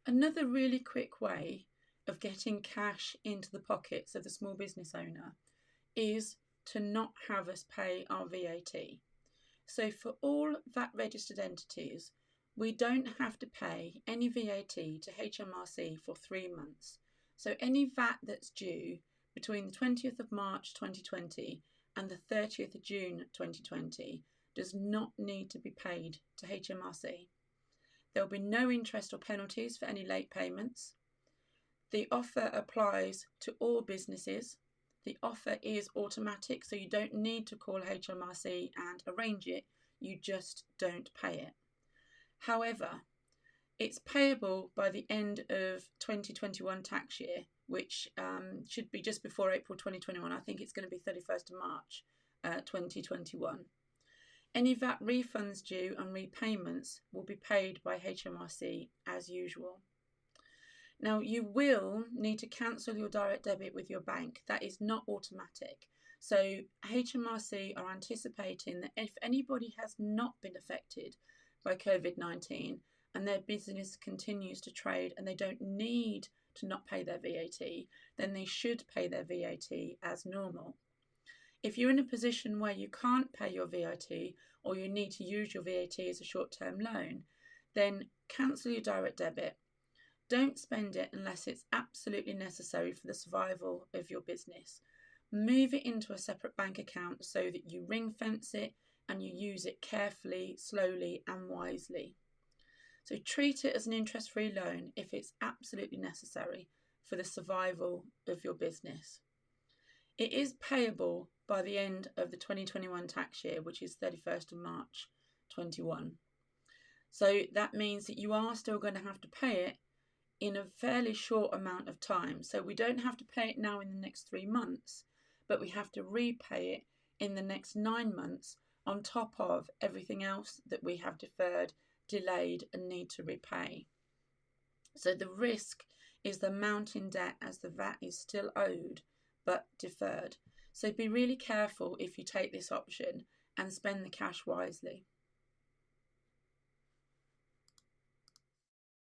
Another really quick way of getting cash into the pockets of the small business owner is to not have us pay our VAT. So for all VAT registered entities, we don't have to pay any VAT to HMRC for 3 months. So any VAT that's due between the 20th of March 2020 and the 30th of June 2020 does not need to be paid to HMRC. There will be no interest or penalties for any late payments. The offer applies to all businesses. The offer is automatic, so you don't need to call HMRC and arrange it, you just don't pay it. However, it's payable by the end of 2021 tax year, which should be just before April 2021. I think it's going to be 31st of March 2021. Any VAT refunds due and repayments will be paid by HMRC as usual. Now, you will need to cancel your direct debit with your bank. That is not automatic. So HMRC are anticipating that if anybody has not been affected by COVID-19 and their business continues to trade and they don't need to not pay their VAT, then they should pay their VAT as normal. If you're in a position where you can't pay your VAT or you need to use your VAT as a short-term loan, then cancel your direct debit. Don't spend it unless it's absolutely necessary for the survival of your business. Move it into a separate bank account so that you ring fence it and you use it carefully, slowly and wisely. So treat it as an interest-free loan if it's absolutely necessary for the survival of your business. It is payable by the end of the 2021 tax year, which is 31st of March 21. So that means that you are still going to have to pay it in a fairly short amount of time. So we don't have to pay it now in the next 3 months, but we have to repay it in the next 9 months on top of everything else that we have deferred, delayed and need to repay. So the risk is the mounting debt as the VAT is still owed but deferred. So be really careful if you take this option and spend the cash wisely.